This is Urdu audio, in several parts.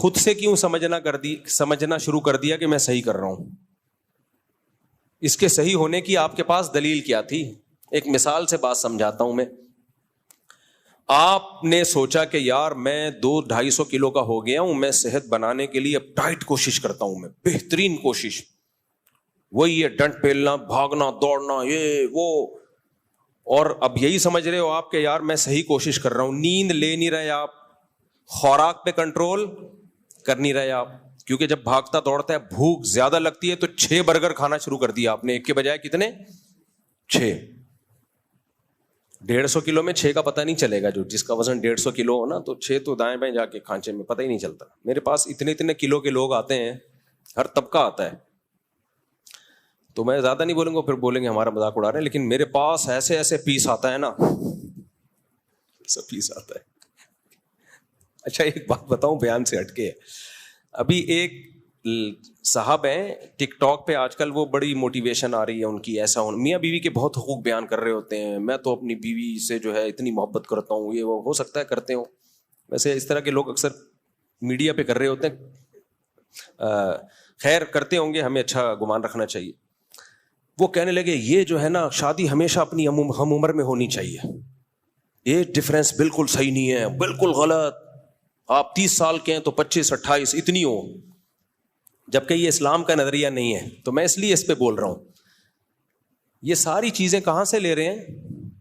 خود سے کیوں سمجھنا شروع کر دیا کہ میں صحیح کر رہا ہوں؟ اس کے صحیح ہونے کی آپ کے پاس دلیل کیا تھی؟ ایک مثال سے بات سمجھاتا ہوں میں. آپ نے سوچا کہ یار میں 200-250 کلو کا ہو گیا ہوں, میں صحت بنانے کے لیے اب ٹائٹ کوشش کرتا ہوں, میں بہترین کوشش, وہی ہے ڈنٹ پیلنا, بھاگنا, دوڑنا, یہ وہ, اور اب یہی سمجھ رہے ہو آپ کہ یار میں صحیح کوشش کر رہا ہوں. نیند لے نہیں رہے آپ, خوراک پہ کنٹرول کر نہیں رہے آپ, کیونکہ جب بھاگتا دوڑتا ہے بھوک زیادہ لگتی ہے تو 6 برگر کھانا شروع کر دیا آپ نے, ایک کے بجائے کتنے؟ 6. 150 کلو میں 6 کا پتہ نہیں چلے گا. جو جس کا وزن 150 کلو ہو نا, تو 6 تو دائیں بائیں جا کے کھانچے میں پتہ ہی نہیں چلتا. میرے پاس اتنے کلو کے لوگ آتے ہیں, ہر طبقہ آتا ہے, تو میں زیادہ نہیں بولوں گا, پھر بولیں گے ہمارا مذاق اڑا رہے ہیں, لیکن میرے پاس ایسے پیس آتا ہے نا, ایسا پیس آتا ہے. اچھا ایک بات بتاؤں بیان سے ہٹ کے, ابھی ایک صاحب ہیں ٹک ٹاک پہ آج کل, وہ بڑی موٹیویشن آ رہی ہے ان کی, ایسا ہونا, میاں بیوی کے بہت حقوق بیان کر رہے ہوتے ہیں, میں تو اپنی بیوی سے جو ہے اتنی محبت کرتا ہوں, یہ وہ, ہو سکتا ہے کرتے ہوں, ویسے اس طرح کے لوگ اکثر میڈیا پہ کر رہے ہوتے ہیں, خیر کرتے ہوں گے, ہمیں اچھا گمان رکھنا چاہیے. وہ کہنے لگے یہ جو ہے نا شادی ہمیشہ اپنی ہم عمر میں ہونی چاہیے, یہ ڈفرینس بالکل صحیح نہیں ہے, بالکل غلط, آپ 30 سال کے ہیں تو 25-28 اتنی ہو, جبکہ یہ اسلام کا نظریہ نہیں ہے. تو میں اس لیے اس پہ بول رہا ہوں. یہ ساری چیزیں کہاں سے لے رہے ہیں؟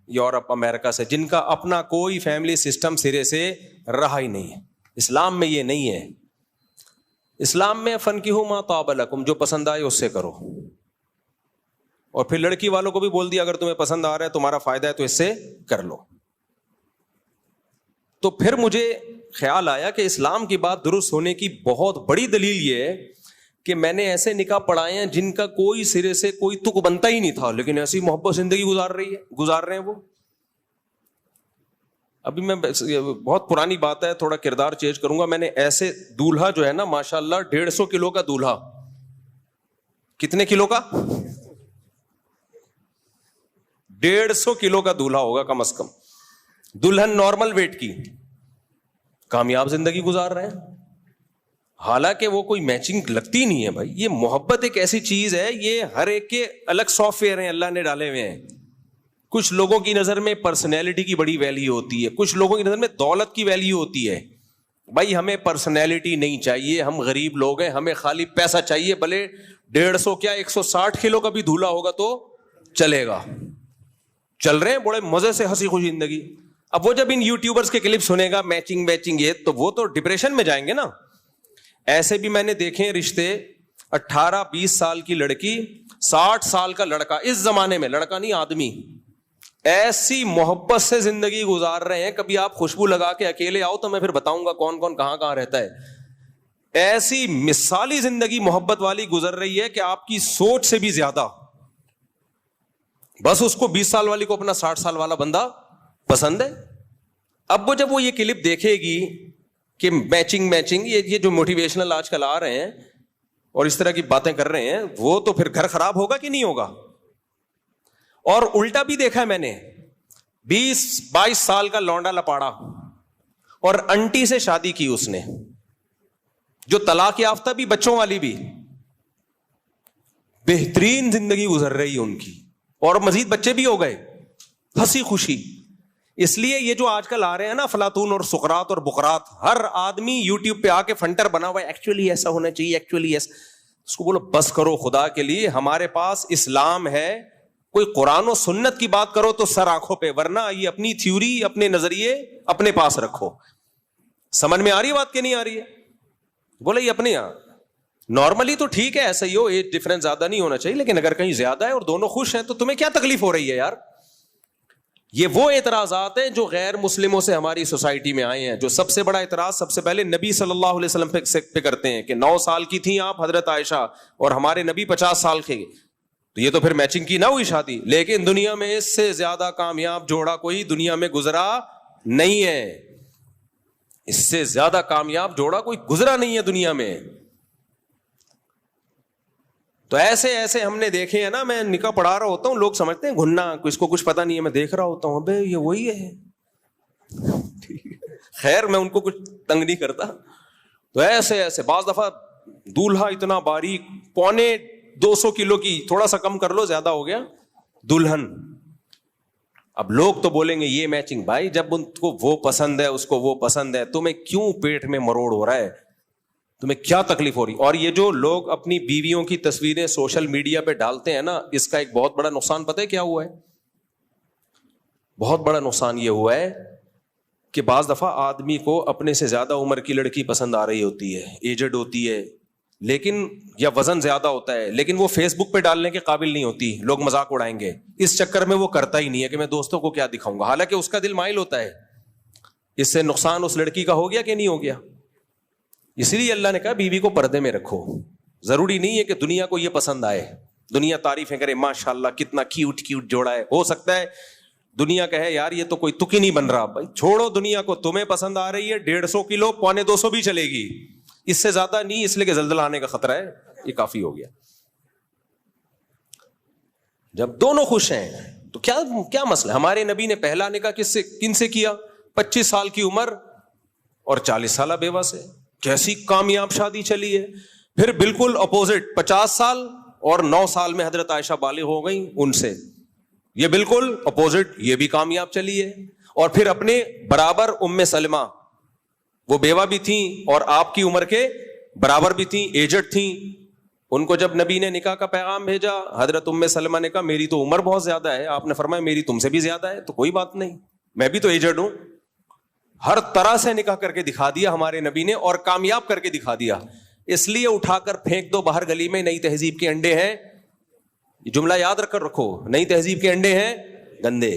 یورپ, امریکہ سے, جن کا اپنا کوئی فیملی سسٹم سرے سے رہا ہی نہیں ہے. اسلام میں یہ نہیں ہے. اسلام میں فنکحوا ما طاب لکم, جو پسند آئے اس سے کرو, اور پھر لڑکی والوں کو بھی بول دیا اگر تمہیں پسند آ رہا ہے, تمہارا فائدہ ہے تو اس سے کر لو. تو پھر مجھے خیال آیا کہ اسلام کی بات درست ہونے کی بہت بڑی دلیل یہ ہے کہ میں نے ایسے نکاح پڑھائے ہیں جن کا کوئی سرے سے کوئی تک بنتا ہی نہیں تھا, لیکن ایسی محبت زندگی گزار رہے ہیں وہ. ابھی میں بہت پرانی بات ہے, تھوڑا کردار چینج کروں گا. میں نے ایسے دولہا جو ہے نا ماشاءاللہ 150 کلو کا دولہا, کتنے کلو کا؟ 150 کلو کا دولہا ہوگا کم از کم, دلہن نارمل ویٹ کی, کامیاب زندگی گزار رہے ہیں. حالانکہ وہ کوئی میچنگ لگتی نہیں ہے بھائی. یہ محبت ایک ایسی چیز ہے, یہ ہر ایک کے الگ سافٹ ویئر ہیں اللہ نے ڈالے ہوئے ہیں. کچھ لوگوں کی نظر میں پرسنالٹی کی بڑی ویلیو ہوتی ہے, کچھ لوگوں کی نظر میں دولت کی ویلیو ہوتی ہے. بھائی ہمیں پرسنالٹی نہیں چاہیے, ہم غریب لوگ ہیں, ہمیں خالی پیسہ چاہیے. بھلے 150 کیا 160 کلو کا بھی دھولا ہوگا تو چلے گا. چل رہے ہیں بڑے مزے سے ہنسی خوشی زندگی. اب وہ جب ان یوٹیوبرز کے کلپ سنے گا میچنگ یہ, تو وہ تو ڈپریشن میں جائیں گے نا. ایسے بھی میں نے دیکھے ہیں رشتے, 18-20 سال کی لڑکی, 60 سال کا لڑکا, اس زمانے میں لڑکا نہیں آدمی, ایسی محبت سے زندگی گزار رہے ہیں. کبھی آپ خوشبو لگا کے اکیلے آؤ تو میں پھر بتاؤں گا کون کون کہاں رہتا ہے. ایسی مثالی زندگی محبت والی گزر رہی ہے کہ آپ کی سوچ سے بھی زیادہ. بس اس کو 20 سال والی کو اپنا 60 سال والا بندہ پسند ہے. اب وہ جب وہ یہ کلپ دیکھے گی کہ میچنگ یہ جو موٹیویشنل آج کل آ رہے ہیں اور اس طرح کی باتیں کر رہے ہیں, وہ تو پھر گھر خراب ہوگا کہ نہیں ہوگا. اور الٹا بھی دیکھا ہے میں نے, 20-22 سال کا لونڈا لپاڑا اور انٹی سے شادی کی اس نے, جو طلاق یافتہ بھی, بچوں والی بھی, بہترین زندگی گزر رہی ہے ان کی, اور مزید بچے بھی ہو گئے, ہنسی خوشی. اس لیے یہ جو آج کل آ رہے ہیں نا افلاطون اور سقراط اور بقراط, ہر آدمی یوٹیوب پہ آ کے فنٹر بنا ہوا ہے, ایکچولی ایسا ہونا چاہیے, ایکچولی ایسا. اس کو بولو بس کرو خدا کے لیے, ہمارے پاس اسلام ہے. کوئی قرآن و سنت کی بات کرو تو سر آنکھوں پہ, ورنہ یہ اپنی تھیوری, اپنے نظریے اپنے پاس رکھو. سمجھ میں آ رہی ہے بات کہ نہیں آ رہی ہے؟ بولے یہ اپنے یہاں نارملی تو ٹھیک ہے, ایسا ہی ہو, ایج ڈفرنس زیادہ نہیں ہونا چاہیے, لیکن اگر کہیں زیادہ ہے اور دونوں خوش ہیں تو تمہیں کیا تکلیف ہو رہی ہے یار؟ یہ وہ اعتراضات ہیں جو غیر مسلموں سے ہماری سوسائٹی میں آئے ہیں. جو سب سے بڑا اعتراض سب سے پہلے نبی صلی اللہ علیہ وسلم پہ کرتے ہیں کہ 9 سال کی تھیں آپ حضرت عائشہ, اور ہمارے نبی 50 سال کے, تو یہ تو پھر میچنگ کی نہ ہوئی شادی. لیکن دنیا میں اس سے زیادہ کامیاب جوڑا کوئی دنیا میں گزرا نہیں ہے, اس سے زیادہ کامیاب جوڑا کوئی گزرا نہیں ہے دنیا میں. تو ایسے ہم نے دیکھے ہیں نا, میں نکاح پڑھا رہا ہوتا ہوں, لوگ سمجھتے ہیں گھننا, اس کو کچھ پتا نہیں ہے, میں دیکھ رہا ہوتا ہوں ابے یہ وہی ہے. خیر میں ان کو کچھ تنگ نہیں کرتا, تو ایسے ایسے بعض دفعہ دولہا اتنا باریک 250 کلو کی, تھوڑا سا کم کر لو زیادہ ہو گیا, دلہن. اب لوگ تو بولیں گے یہ میچنگ. بھائی جب ان کو وہ پسند ہے, اس کو وہ پسند ہے, تمہیں کیوں پیٹ میں مروڑ ہو رہا ہے, تمہیں کیا تکلیف ہو رہی؟ اور یہ جو لوگ اپنی بیویوں کی تصویریں سوشل میڈیا پہ ڈالتے ہیں نا, اس کا ایک بہت بڑا نقصان پتہ ہے کیا ہوا ہے؟ بہت بڑا نقصان یہ ہوا ہے کہ بعض دفعہ آدمی کو اپنے سے زیادہ عمر کی لڑکی پسند آ رہی ہوتی ہے, ایجڈ ہوتی ہے, لیکن یا وزن زیادہ ہوتا ہے, لیکن وہ فیس بک پہ ڈالنے کے قابل نہیں ہوتی, لوگ مذاق اڑائیں گے. اس چکر میں وہ کرتا ہی نہیں ہے کہ میں دوستوں کو کیا دکھاؤں گا, حالانکہ اس کا دل مائل ہوتا ہے. اس سے نقصان اس لڑکی کا ہو گیا کہ نہیں ہو گیا؟ اس لیے اللہ نے کہا بیوی کو پردے میں رکھو. ضروری نہیں ہے کہ دنیا کو یہ پسند آئے, دنیا تعریفیں کرے ماشاءاللہ کتنا کیوٹ کیوٹ جوڑا ہے. ہو سکتا ہے دنیا کہے یار یہ تو کوئی تک ہی نہیں بن رہا. بھائی چھوڑو دنیا کو, تمہیں پسند آ رہی ہے 150 کلو 250 بھی چلے گی, اس سے زیادہ نہیں, اس لیے کہ زلزلہ آنے کا خطرہ ہے, یہ کافی ہو گیا. جب دونوں خوش ہیں تو کیا مسئلہ؟ ہمارے نبی نے پہلا نکاح کن سے کیا؟ 25 سال کی عمر اور 40 سالہ بیوہ سے. کیسی کامیاب شادی چلی ہے. پھر بالکل اپوزٹ 50 سال اور 9 سال میں حضرت عائشہ بالغ ہو گئی, ان سے یہ بالکل اپوزٹ, یہ بھی کامیاب چلی ہے. اور پھر اپنے برابر ام سلمہ, وہ بیوہ بھی تھیں اور آپ کی عمر کے برابر بھی تھیں, ایجڈ تھیں. ان کو جب نبی نے نکاح کا پیغام بھیجا, حضرت ام سلمہ نے کہا میری تو عمر بہت زیادہ ہے. آپ نے فرمایا میری تم سے بھی زیادہ ہے, تو کوئی بات نہیں, میں بھی تو ایجڈ ہوں. ہر طرح سے نکاح کر کے دکھا دیا ہمارے نبی نے, اور کامیاب کر کے دکھا دیا. اس لیے اٹھا کر پھینک دو باہر گلی میں, نئی تہذیب کے انڈے ہیں. یہ جملہ یاد رکھ کر رکھو, نئی تہذیب کے انڈے ہیں گندے.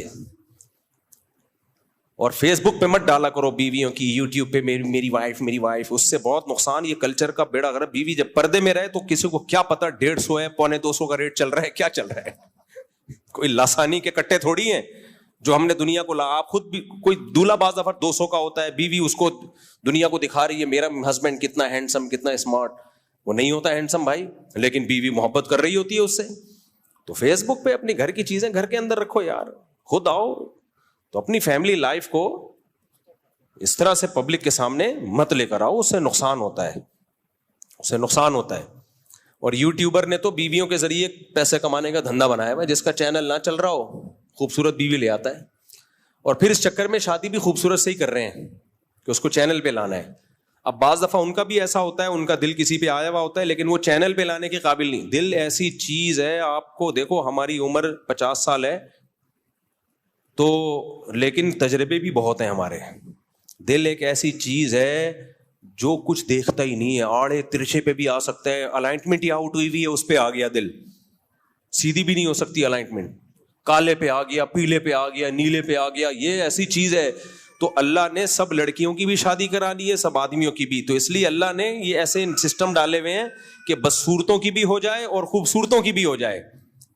اور فیس بک پہ مت ڈالا کرو بیویوں کی, یوٹیوب پہ میری وائف, اس سے بہت نقصان. یہ کلچر کا بیڑا غرق. بیوی جب پردے میں رہے تو کسی کو کیا پتا 150 ہے 250 کا ریٹ چل رہا ہے, کیا چل رہا ہے. کوئی لاسانی کے کٹے تھوڑی ہیں جو ہم نے دنیا کو آپ خود بھی, کوئی دولہا بعض دفعہ 200 کا ہوتا ہے, بیوی اس کو دنیا کو دکھا رہی ہے میرا ہسبینڈ کتنا ہینڈسم کتنا اسمارٹ. وہ نہیں ہوتا ہینڈسم بھائی, لیکن بیوی محبت کر رہی ہوتی ہے اس سے. تو فیس بک پہ اپنی گھر کی چیزیں گھر کے اندر رکھو یار. خود آؤ تو اپنی فیملی لائف کو اس طرح سے پبلک کے سامنے مت لے کر آؤ, اس سے نقصان ہوتا ہے, اس سے نقصان ہوتا ہے. اور یوٹیوبر نے تو بیویوں کے ذریعے پیسے کمانے کا دھندا بنایا ہے. جس کا چینل نہ چل رہا ہو خوبصورت بیوی لے آتا ہے, اور پھر اس چکر میں شادی بھی خوبصورت سے ہی کر رہے ہیں کہ اس کو چینل پہ لانا ہے. اب بعض دفعہ ان کا بھی ایسا ہوتا ہے, ان کا دل کسی پہ آیا ہوا ہوتا ہے, لیکن وہ چینل پہ لانے کے قابل نہیں. دل ایسی چیز ہے, آپ کو دیکھو ہماری عمر 50 سال ہے تو, لیکن تجربے بھی بہت ہیں ہمارے. دل ایک ایسی چیز ہے جو کچھ دیکھتا ہی نہیں ہے, آڑے ترچھے پہ بھی آ سکتا ہے. الائنمنٹ ہی آؤٹ ہوئی ہوئی ہے, اس پہ آ گیا دل, سیدھی بھی نہیں ہو سکتی الائنمنٹ. کالے پہ آ گیا, پیلے پہ آ گیا, نیلے پہ آ گیا, یہ ایسی چیز ہے. تو اللہ نے سب لڑکیوں کی بھی شادی کرا لی ہے, سب آدمیوں کی بھی. تو اس لیے اللہ نے یہ ایسے سسٹم ڈالے ہوئے ہیں کہ بدصورتوں کی بھی ہو جائے اور خوبصورتوں کی بھی ہو جائے,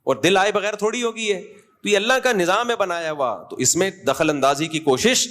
اور دل آئے بغیر تھوڑی ہوگی ہے. تو یہ اللہ کا نظام ہے بنایا ہوا, تو اس میں دخل اندازی کی کوشش